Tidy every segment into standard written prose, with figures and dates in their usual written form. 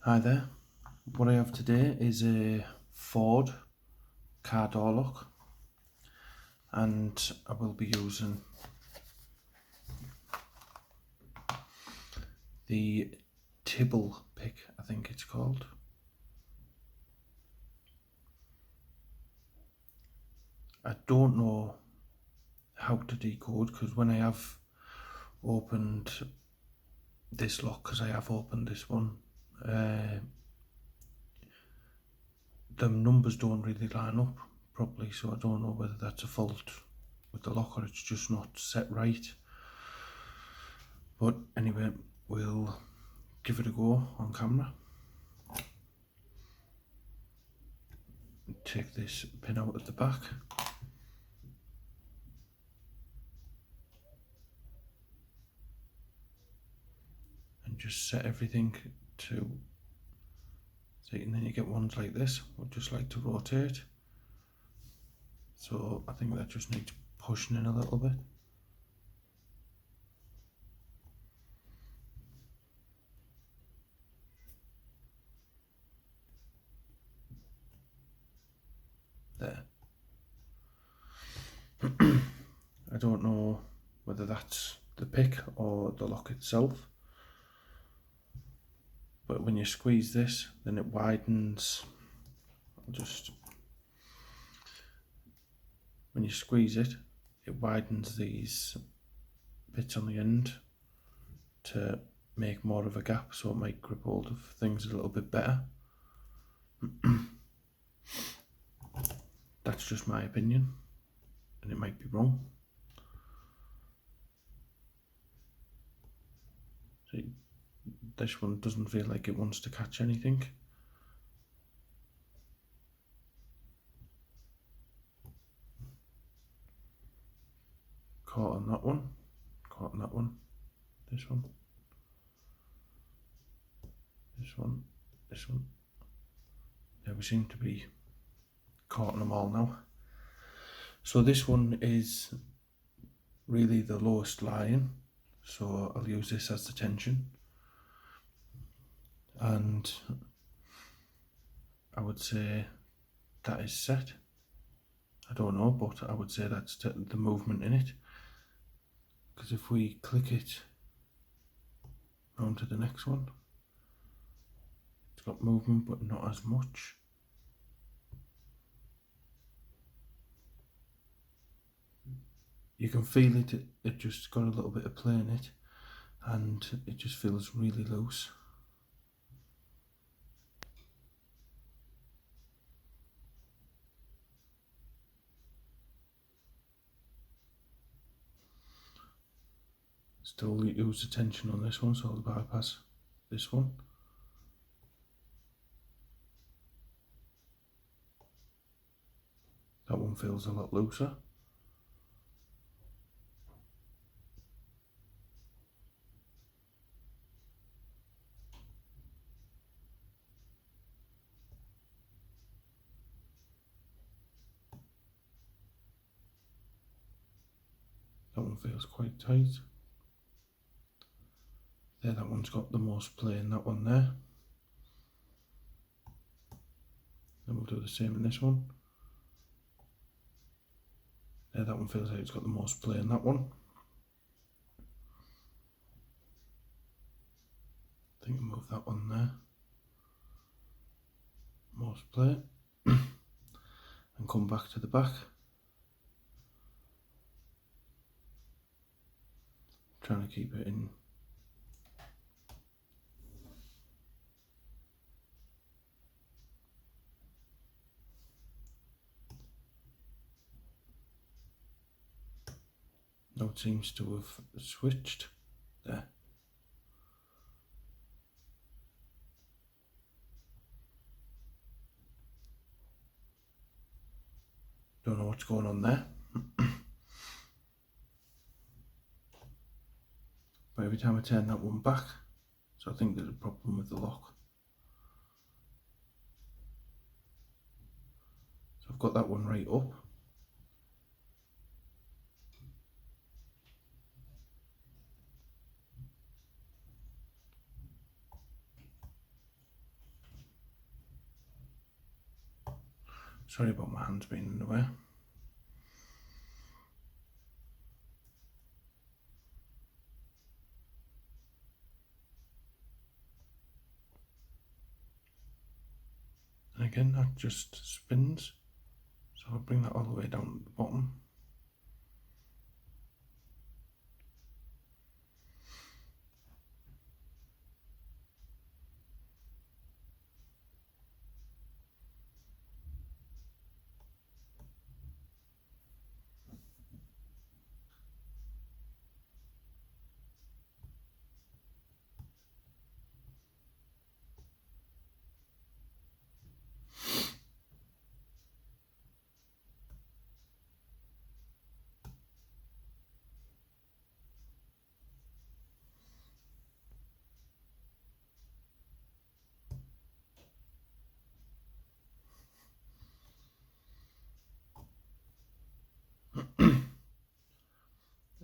Hi there, what I have today is a Ford car door lock, and I will be using the Tibble pick, I think it's called. I don't know how to decode, because when I have opened this lock, because I have opened this one, the numbers don't really line up properly, so I don't know whether that's a fault with the lock or it's just not set right. But anyway, we'll give it a go on camera. Take this pin out at the back. And just set everything to, see, and then you get ones like this, would just like to rotate. So I think that just needs pushing in a little bit. There. I don't know whether that's the pick or the lock itself, but when you squeeze this, then it widens. When you squeeze it, it widens these bits on the end to make more of a gap, so it might grip hold of things a little bit better. That's just my opinion, and it might be wrong. See, this one doesn't feel like it wants to catch anything. Caught on that one, caught on that one, this one, this one, this one. Yeah, we seem to be caught on them all now. So this one is really the lowest lying, so I'll use this as the tension. And I would say that is set. I don't know, but I would say that's the movement in it. Because if we click it round to the next one, it's got movement but not as much. You can feel it, it just got a little bit of play in it, and it just feels really loose. Still use the tension on this one, so I'll bypass this one. That one feels a lot looser. That one feels quite tight. There, that one's got the most play in that one there. Then we'll do the same in this one. There, that one feels like it's got the most play in that one. I think I'll move that one there. Most play. And come back to the back. Trying to keep it in. Now it seems to have switched. There. Don't know what's going on there. But every time I turn that one back, so I think there's a problem with the lock. So I've got that one right up. Sorry about my hands being in the way. And again, that just spins. So I'll bring that all the way down to the bottom.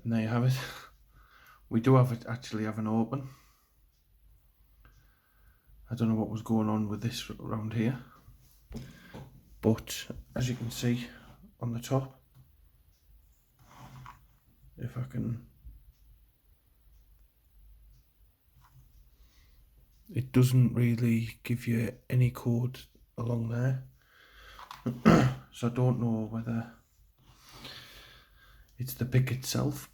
And there you have it. We do have it actually have an open. I don't know what was going on with this around here, but as you can see on the top, if I can, it doesn't really give you any code along there. So I don't know whether it's the pick itself,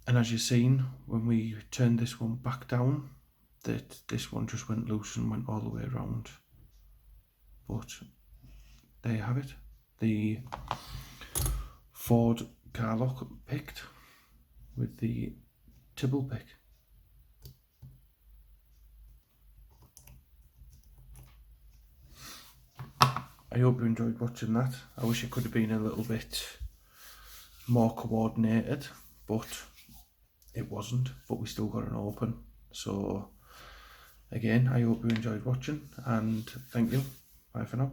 and as you've seen, when we turned this one back down, that this one just went loose and went all the way around. But there you have it, the Ford car lock picked with the Tibble pick. I hope you enjoyed watching that. I wish it could have been a little bit more coordinated, but it wasn't, but we still got an open. So again, I hope you enjoyed watching, and thank you. Bye for now.